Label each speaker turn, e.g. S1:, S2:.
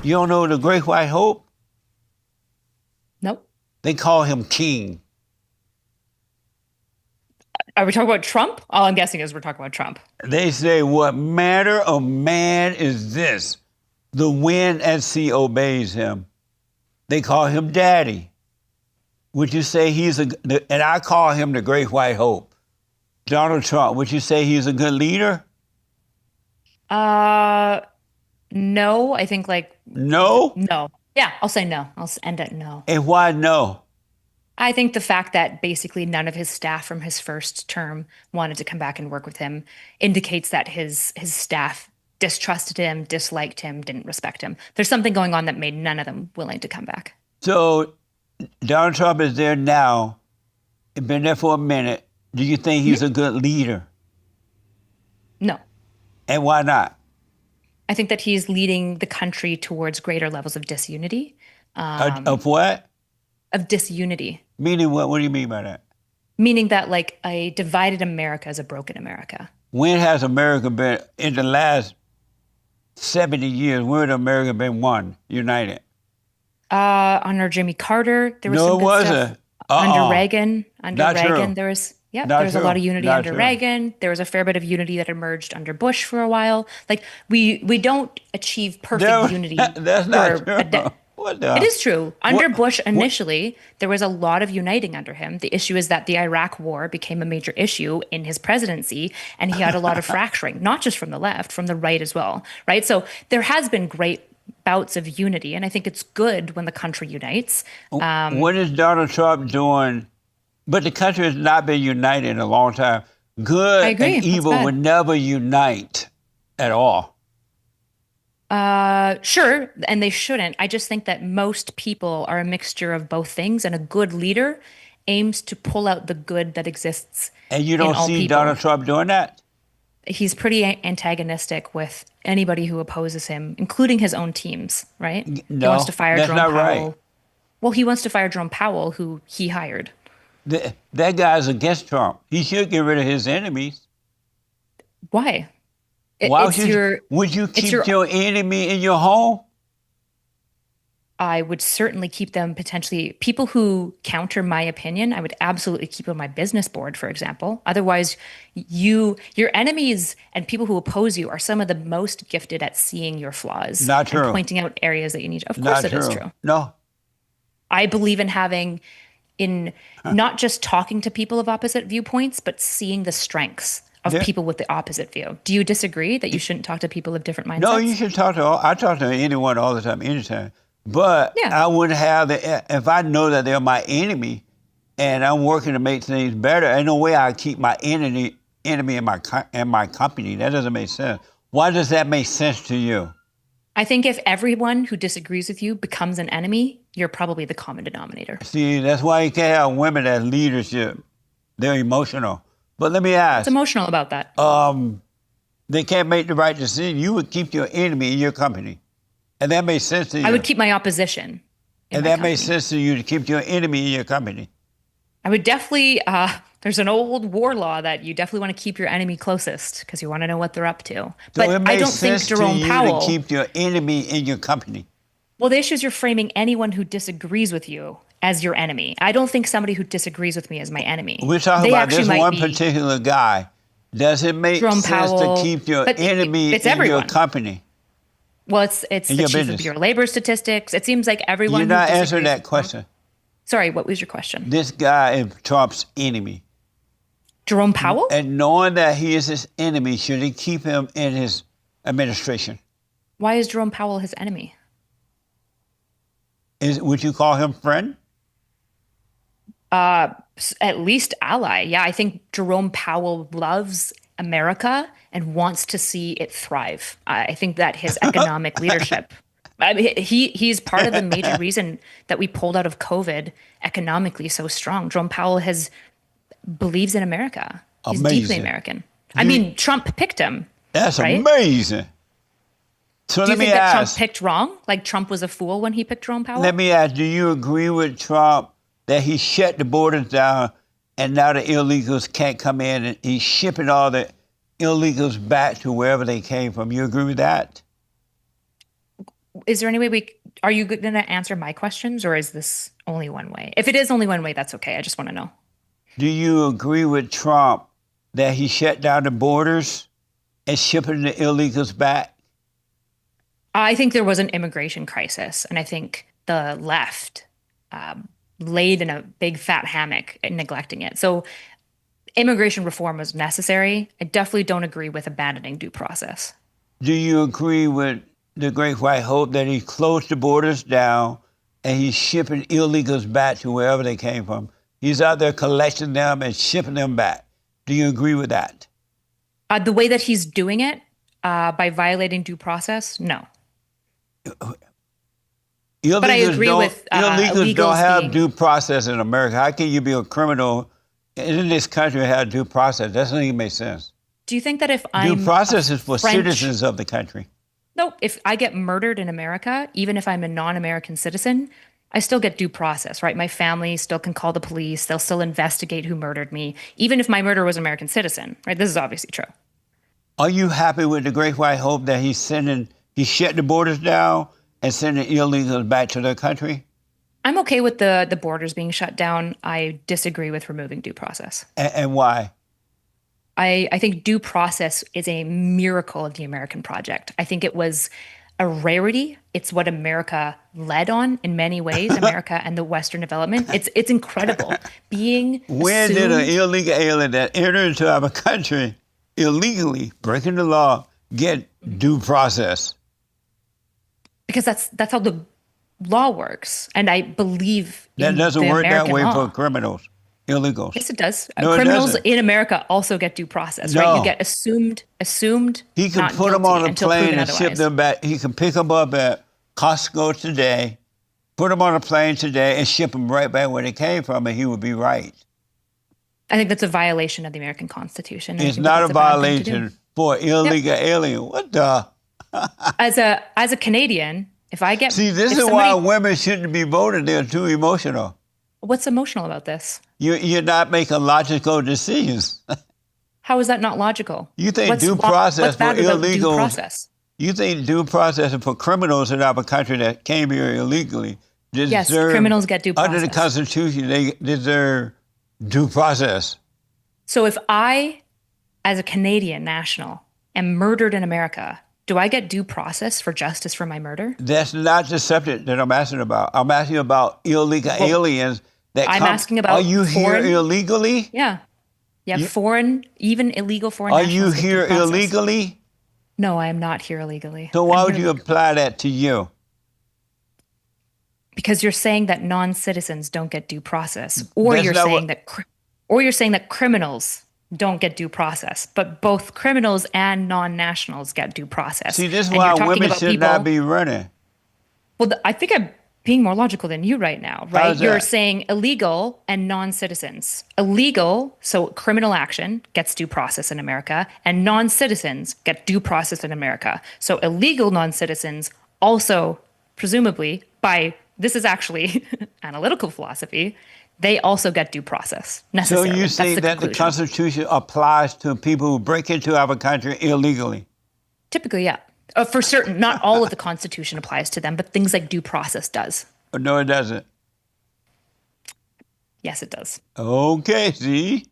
S1: You don't know the Great White Hope?
S2: Nope.
S1: They call him king.
S2: Are we talking about Trump? All I'm guessing is we're talking about Trump.
S1: They say, what manner of man is this? The wind and sea obeys him. They call him daddy. Would you say and I call him the Great White Hope. Donald Trump, would you say he's a good leader?
S2: No, I think
S1: No?
S2: no. Yeah, I'll say no. I'll end at no.
S1: And why no?
S2: I think the fact that basically none of his staff from his first term wanted to come back and work with him indicates that his staff distrusted him, disliked him, didn't respect him. There's something going on that made none of them willing to come back.
S1: So Donald Trump is there now. He's been there for a minute. Do you think he's a good leader?
S2: No.
S1: And why not?
S2: I think that he's leading the country towards greater levels of disunity.
S1: Of what?
S2: Of disunity.
S1: Meaning what? What do you mean by that?
S2: Meaning that like a divided America is a broken America.
S1: When has America been, in the last 70 years, when has America been one, united?
S2: Under Jimmy Carter, there was
S1: No,
S2: some
S1: it
S2: good
S1: wasn't.
S2: stuff. Under Reagan,
S1: Not true.
S2: there was
S1: Not
S2: there was a
S1: true.
S2: lot of unity
S1: Not
S2: under
S1: true.
S2: Reagan. There was a fair bit of unity that emerged under Bush for a while. Like we don't achieve perfect unity.
S1: That's not
S2: for
S1: true.
S2: a de-
S1: What the?
S2: It is true. Under
S1: What-
S2: Bush initially, there was a lot of uniting under him. The issue is that the Iraq War became a major issue in his presidency, and he had a lot of fracturing, not just from the left, from the right as well, right? So there has been great bouts of unity, and I think it's good when the country unites.
S1: What is Donald Trump doing? But the country has not been united in a long time. Good
S2: I agree.
S1: and
S2: That's
S1: evil
S2: bad.
S1: would never unite at all.
S2: Sure, and they shouldn't. I just think that most people are a mixture of both things, and a good leader aims to pull out the good that exists
S1: And you
S2: in
S1: don't
S2: all
S1: see
S2: people.
S1: Donald Trump doing that?
S2: He's pretty antagonistic with anybody who opposes him, including his own teams, right? He
S1: No,
S2: wants to fire
S1: that's
S2: Jerome
S1: not right.
S2: Powell. Well, he wants to fire Jerome Powell, who he hired.
S1: That guy's against Trump. He should get rid of his enemies.
S2: Why?
S1: Why
S2: It's your,
S1: would you
S2: it's
S1: keep
S2: your,
S1: your enemy in your home?
S2: I would certainly keep them potentially, people who counter my opinion, I would absolutely keep on my business board, for example. Otherwise, your enemies and people who oppose you are some of the most gifted at seeing your flaws
S1: Not true.
S2: and pointing out areas that you need. Of
S1: Not
S2: course, it is true.
S1: No.
S2: I believe in not just talking to people of opposite viewpoints, but seeing the strengths of
S1: Yeah.
S2: people with the opposite view. Do you disagree that you shouldn't talk to people of different mindsets?
S1: No, you should talk to I talk to anyone all the time, anytime. But
S2: Yeah.
S1: I wouldn't have if I know that they're my enemy and I'm working to make things better, ain't no way I keep my enemy in my company. That doesn't make sense. Why does that make sense to you?
S2: I think if everyone who disagrees with you becomes an enemy, you're probably the common denominator.
S1: See, that's why you can't have women as leadership. They're emotional. But let me
S2: What's
S1: ask,
S2: emotional about that?
S1: they can't make the right decision. You would keep your enemy in your company. And that makes sense to you.
S2: I would keep my opposition in
S1: And
S2: my
S1: that makes
S2: company.
S1: sense to you to keep your enemy in your company.
S2: I would definitely, there's an old war law that you definitely want to keep your enemy closest because you want to know what they're up to.
S1: So
S2: But
S1: it
S2: I
S1: makes
S2: don't think
S1: sense
S2: Jerome
S1: to you
S2: Powell,
S1: to keep your enemy in your company.
S2: well, the issue is you're framing anyone who disagrees with you as your enemy. I don't think somebody who disagrees with me is my enemy.
S1: We're talking
S2: They
S1: about
S2: actually
S1: this
S2: might
S1: one
S2: be
S1: particular guy. Does it make
S2: Jerome
S1: sense
S2: Powell,
S1: to keep your
S2: but
S1: enemy
S2: it's
S1: in your
S2: everyone.
S1: company?
S2: Well, it's
S1: In
S2: the
S1: your
S2: chief
S1: business?
S2: of Bureau of Labor Statistics. It seems like everyone
S1: You're
S2: who
S1: not answering
S2: disagrees
S1: that
S2: with Trump-
S1: question.
S2: Sorry, what was your question?
S1: This guy is Trump's enemy.
S2: Jerome Powell?
S1: And knowing that he is his enemy, should he keep him in his administration?
S2: Why is Jerome Powell his enemy?
S1: Would you call him friend?
S2: At least ally. Yeah, I think Jerome Powell loves America and wants to see it thrive. I think that his economic leadership, I mean, he's part of the major reason that we pulled out of COVID economically so strong. Jerome Powell believes in America. He's deeply
S1: Amazing.
S2: American. I mean, Trump picked him.
S1: That's
S2: Right?
S1: amazing. So
S2: Do you
S1: let me
S2: think that Trump
S1: ask.
S2: picked wrong? Like Trump was a fool when he picked Jerome Powell?
S1: Let me ask. Do you agree with Trump that he shut the borders down and now the illegals can't come in and he's shipping all the illegals back to wherever they came from? You agree with that?
S2: Is there any way are you going to answer my questions, or is this only one way? If it is only one way, that's okay. I just want to know.
S1: Do you agree with Trump that he shut down the borders and shipping the illegals back?
S2: I think there was an immigration crisis, and I think the left laid in a big fat hammock and neglecting it. So immigration reform was necessary. I definitely don't agree with abandoning due process.
S1: Do you agree with the Great White Hope that he closed the borders down and he's shipping illegals back to wherever they came from? He's out there collecting them and shipping them back. Do you agree with that?
S2: The way that he's doing it, by violating due process, no.
S1: Illegals
S2: But I agree with
S1: illegals don't
S2: illegals
S1: have
S2: being.
S1: due process in America. How can you be a criminal in this country and have due process? That doesn't even make sense.
S2: Do you think that if
S1: Due
S2: I'm
S1: process is for
S2: French,
S1: citizens of the country.
S2: no, if I get murdered in America, even if I'm a non-American citizen, I still get due process, right? My family still can call the police. They'll still investigate who murdered me, even if my murderer was an American citizen, right? This is obviously true.
S1: Are you happy with the Great White Hope that he shut the borders down and sending illegals back to their country?
S2: I'm okay with the borders being shut down. I disagree with removing due process.
S1: And why?
S2: I think due process is a miracle of the American project. I think it was a rarity. It's what America led on in many ways, America and the Western development. It's incredible. Being
S1: When did an
S2: assumed,
S1: illegal alien that entered into our country illegally, breaking the law, get due process?
S2: because that's how the law works. And I believe
S1: That
S2: in
S1: doesn't
S2: the
S1: work that
S2: American
S1: way
S2: law.
S1: for criminals, illegals.
S2: Yes, it does.
S1: No, it
S2: Criminals
S1: doesn't.
S2: in America also get due process, right?
S1: No.
S2: You get assumed
S1: He can
S2: not
S1: put them
S2: guilty
S1: on a
S2: until
S1: plane
S2: proven
S1: and ship
S2: otherwise.
S1: them back. He can pick them up at Costco today, put them on a plane today, and ship them right back where they came from, and he would be right.
S2: I think that's a violation of the American Constitution. and I
S1: It's
S2: think that
S1: not a
S2: that's bad thing to do.
S1: violation for illegal alien. What the?
S2: As a Canadian, if I get
S1: See, this
S2: if
S1: is why
S2: somebody,
S1: women shouldn't be voting. They're too emotional.
S2: what's emotional about this?
S1: You're not making logical decisions.
S2: How is that not logical?
S1: You think
S2: What's
S1: due process
S2: what's
S1: for
S2: bad about due
S1: illegals?
S2: process?
S1: You think due process is for criminals in our country that came here illegally
S2: Yes,
S1: deserve,
S2: criminals get due
S1: under the
S2: process.
S1: Constitution, they deserve due process.
S2: So if I, as a Canadian national, am murdered in America, do I get due process for justice for my murder?
S1: That's not the subject that I'm asking about. I'm asking about illegal
S2: Well,
S1: aliens that
S2: I'm
S1: come.
S2: asking about
S1: Are you
S2: foreign.
S1: here illegally?
S2: Yeah, yeah,
S1: You-
S2: foreign, even illegal foreign
S1: Are you
S2: nationals get due
S1: here
S2: process.
S1: illegally?
S2: No, I am not here illegally.
S1: So
S2: I'm
S1: why
S2: here
S1: would you apply that to you?
S2: because you're saying that non-citizens don't get due process, or
S1: That's
S2: you're
S1: not
S2: saying that criminals don't get due process, but both criminals and non-nationals get due process.
S1: See, this is
S2: And
S1: why
S2: you're talking
S1: women
S2: about
S1: should
S2: people.
S1: not be running.
S2: Well, I think I'm being more logical than you right now, right?
S1: How's
S2: You're
S1: that?
S2: saying illegal and non-citizens. Illegal, so criminal action gets due process in America, and non-citizens get due process in America. So illegal non-citizens also, presumably, this is actually analytical philosophy, they also get due process
S1: So
S2: necessarily.
S1: you
S2: That's
S1: say
S2: the
S1: that the
S2: conclusion.
S1: Constitution applies to people who break into our country illegally?
S2: Typically, yeah. For certain, not all of the Constitution applies to them, but things like due process does.
S1: No, it doesn't.
S2: Yes, it does.
S1: Okay, see?